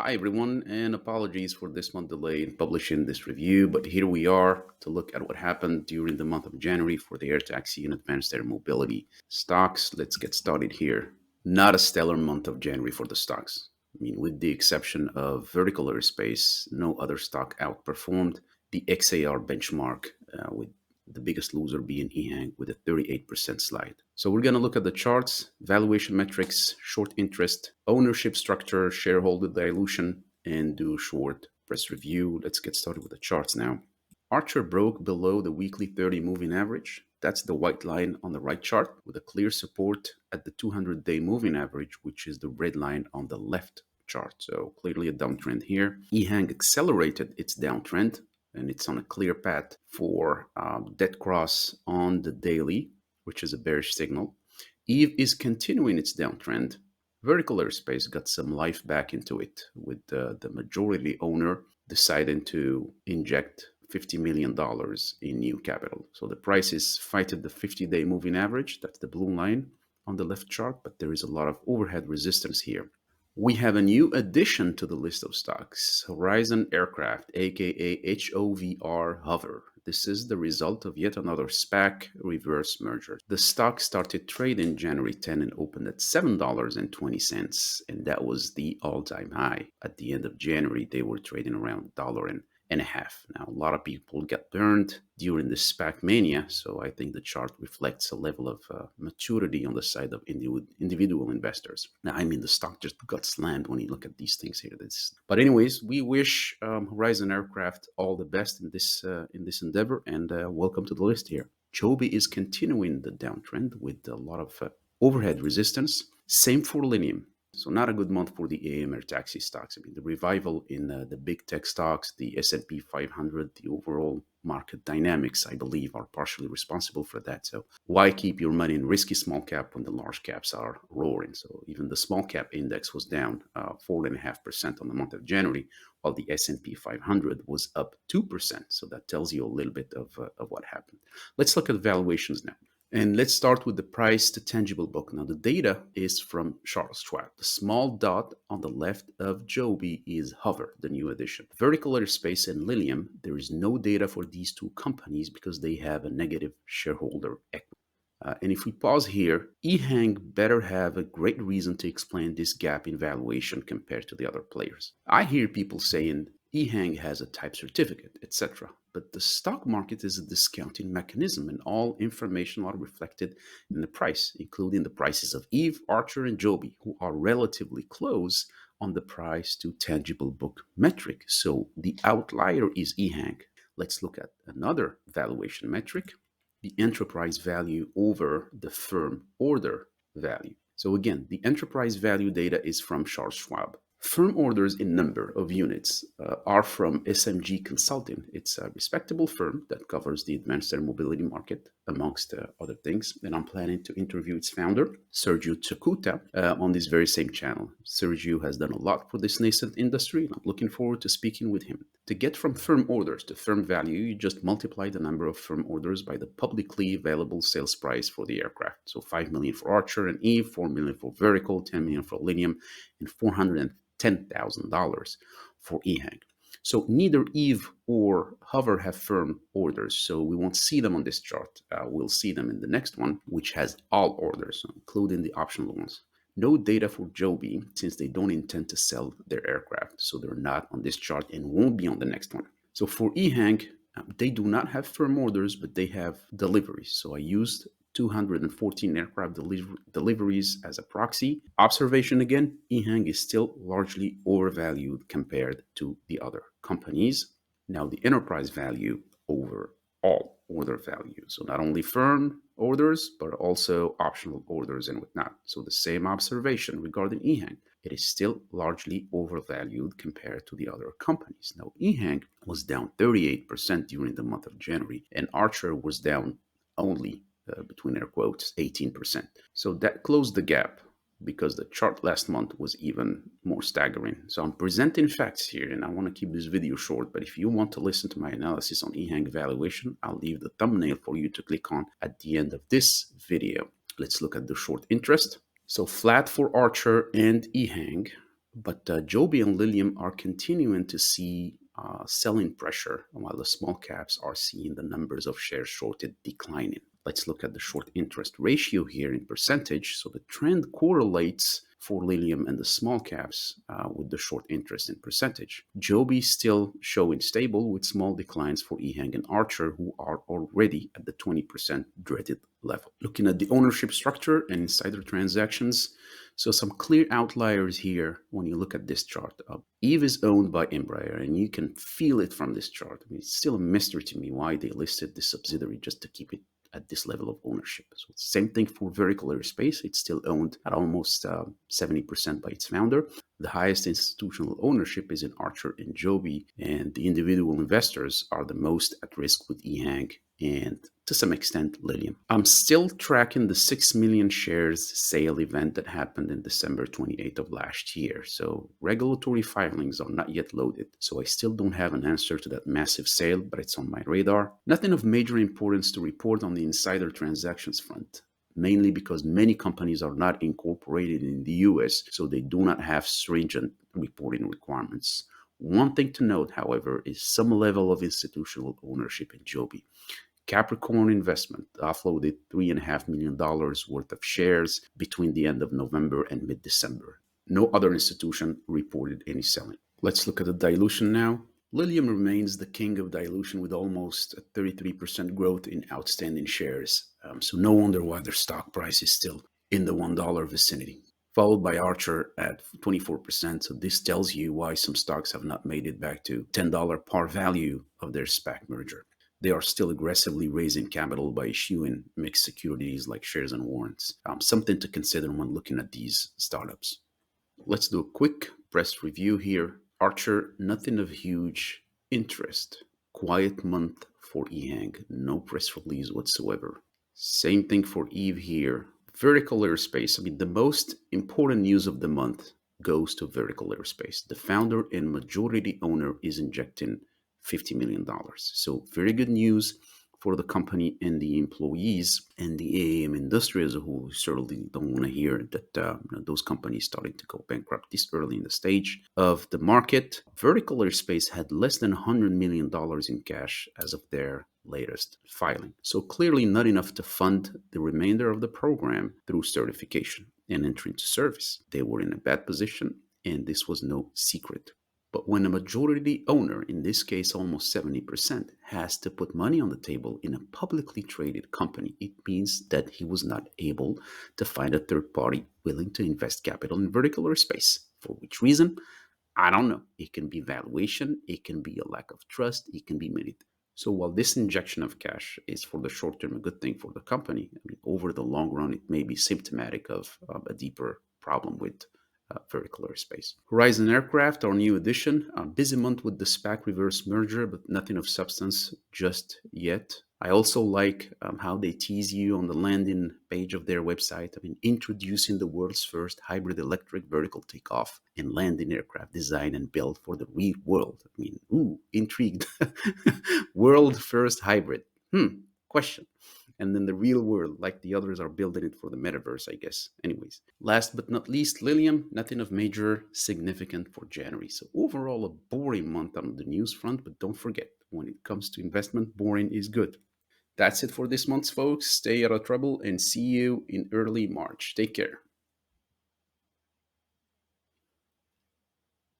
Hi, everyone, and apologies for this month delay in publishing this review, but here we are to look at what happened during the month of January for the air taxi and advanced air mobility stocks. Let's get started here. Not a stellar month of January for the stocks. I mean, with the exception of vertical airspace, no other stock outperformed the XAR benchmark, with the biggest loser being EHang with a 38% slide. So we're going to look at the charts, valuation metrics, short interest, ownership structure, shareholder dilution, and do a short press review. Let's get started with the charts now. Archer broke below the weekly 30 moving average. That's the white line on the right chart with a clear support at the 200-day moving average, which is the red line on the left chart. So clearly a downtrend here. EHang accelerated its downtrend and it's on a clear path for dead cross on the daily, which is a bearish signal. Eve is continuing its downtrend. Vertical airspace got some life back into it with the majority owner deciding to inject $50 million in new capital. So the price is fighting the 50-day moving average. That's the blue line on the left chart, but there is a lot of overhead resistance here. We have a new addition to the list of stocks, Horizon Aircraft, aka HOVR Hover. This is the result of yet another SPAC reverse merger. The stock started trading January 10 and opened at $7.20, and that was the all-time high. At the end of January, they were trading around $1.50. Now, a lot of people got burned during the SPAC mania, so I think the chart reflects a level of maturity on the side of individual investors. Now, I mean, the stock just got slammed when you look at these things here. But anyways, we wish Horizon Aircraft all the best in this endeavor, and welcome to the list here. Joby is continuing the downtrend with a lot of overhead resistance. Same for Linium. So not a good month for the AM air taxi stocks. I mean, the revival in the big tech stocks, the S&P 500, the overall market dynamics, I believe, are partially responsible for that. So why keep your money in risky small cap when the large caps are roaring? So even the small cap index was down 4.5% on the month of January, while the S&P 500 was up 2%. So that tells you a little bit of what happened. Let's look at valuations now. And let's start with the price to tangible book. Now, the data is from Charles Schwab. The small dot on the left of Joby is Hover, the new addition. Vertical Airspace and Lilium, there is no data for these two companies because they have a negative shareholder equity. And if we pause here, EHang better have a great reason to explain this gap in valuation compared to the other players. I hear people saying EHang has a type certificate, etc. But the stock market is a discounting mechanism, and all information are reflected in the price, including the prices of Eve, Archer, and Joby, who are relatively close on the price to tangible book metric. So the outlier is EHang. Let's look at another valuation metric, the enterprise value over the firm order value. So again, the enterprise value data is from Charles Schwab. Firm orders in number of units are from SMG Consulting. It's a respectable firm that covers the advanced air mobility market, amongst other things. And I'm planning to interview its founder, Sergio Tsukuta, on this very same channel. Sergio has done a lot for this nascent industry, and I'm looking forward to speaking with him. To get from firm orders to firm value, you just multiply the number of firm orders by the publicly available sales price for the aircraft. So 5 million for Archer and Eve, 4 million for Vertical, 10 million for Linium, and $410,000 for EHang. So neither Eve or Hover have firm orders, so we won't see them on this chart. We'll see them in the next one, which has all orders, including the optional ones. No data for Joby, since they don't intend to sell their aircraft, so they're not on this chart and won't be on the next one. So for EHang, they do not have firm orders, but they have deliveries. So I used 214 aircraft deliveries as a proxy. Observation again, EHang is still largely overvalued compared to the other companies. Now the enterprise value over all order value. So not only firm orders, but also optional orders and whatnot. So the same observation regarding EHang. It is still largely overvalued compared to the other companies. Now, EHang was down 38% during the month of January, and Archer was down only, between air quotes, 18%. So that closed the gap because the chart last month was even more staggering. So I'm presenting facts here, and I want to keep this video short, but if you want to listen to my analysis on EHang valuation, I'll leave the thumbnail for you to click on at the end of this video. Let's look at the short interest. So flat for Archer and EHang, But Joby and Lilium are continuing to see selling pressure, while the small caps are seeing the numbers of shares shorted declining. Let's look at the short interest ratio here in percentage. So the trend correlates for Lilium and the small caps with the short interest in percentage. Joby still showing stable with small declines for EHang and Archer, who are already at the 20% dreaded level. Looking at the ownership structure and insider transactions, so some clear outliers here when you look at this chart. Eve is owned by Embraer, and you can feel it from this chart. I mean, it's still a mystery to me why they listed this subsidiary just to keep it at this level of ownership. So same thing for Vertical Aerospace. It's still owned at almost 70% by its founder. The highest institutional ownership is in Archer and Joby, and the individual investors are the most at risk with EHang and to some extent Lilium. I'm still tracking the 6 million shares sale event that happened in December 28th of last year. So regulatory filings are not yet loaded. So I still don't have an answer to that massive sale, but it's on my radar. Nothing of major importance to report on the insider transactions front, mainly because many companies are not incorporated in the US, so they do not have stringent reporting requirements. One thing to note, however, is some level of institutional ownership in Joby. Capricorn Investment offloaded $3.5 million worth of shares between the end of November and mid-December. No other institution reported any selling. Let's look at the dilution now. Lilium remains the king of dilution with almost a 33% growth in outstanding shares. So no wonder why their stock price is still in the $1 vicinity, followed by Archer at 24%. So this tells you why some stocks have not made it back to $10 par value of their SPAC merger. They are still aggressively raising capital by issuing mixed securities like shares and warrants. Something to consider when looking at these startups. Let's do a quick press review here. Archer, nothing of huge interest. Quiet month for EHang, no press release whatsoever. Same thing for Eve here. Vertical Aerospace, I mean, the most important news of the month goes to Vertical Aerospace. The founder and majority owner is injecting $50 million. So very good news for the company and the employees and the AAM industry as a whole. We certainly don't want to hear that those companies starting to go bankrupt this early in the stage of the market. Vertical Aerospace had less than $100 million in cash as of their latest filing. So clearly not enough to fund the remainder of the program through certification and entry into service. They were in a bad position, and this was no secret. But when a majority owner, in this case almost 70%, has to put money on the table in a publicly traded company, it means that he was not able to find a third party willing to invest capital in Vertical Aerospace. For which reason? I don't know. It can be valuation, it can be a lack of trust, it can be many things. So while this injection of cash is for the short term a good thing for the company, I mean, over the long run, it may be symptomatic of a deeper problem with Vertical Aerospace. Horizon Aircraft, our new addition. A busy month with the SPAC reverse merger, but nothing of substance just yet. I also like how they tease you on the landing page of their website. I mean, introducing the world's first hybrid electric vertical takeoff and landing aircraft designed and built for the real world. I mean, intrigued. World first hybrid. Question. And then the real world, like the others are building it for the metaverse, I guess. Anyways, last but not least, Lilium, nothing of major significant for January. So overall, a boring month on the news front, but don't forget, when it comes to investment, boring is good. That's it for this month, folks. Stay out of trouble and see you in early March. Take care.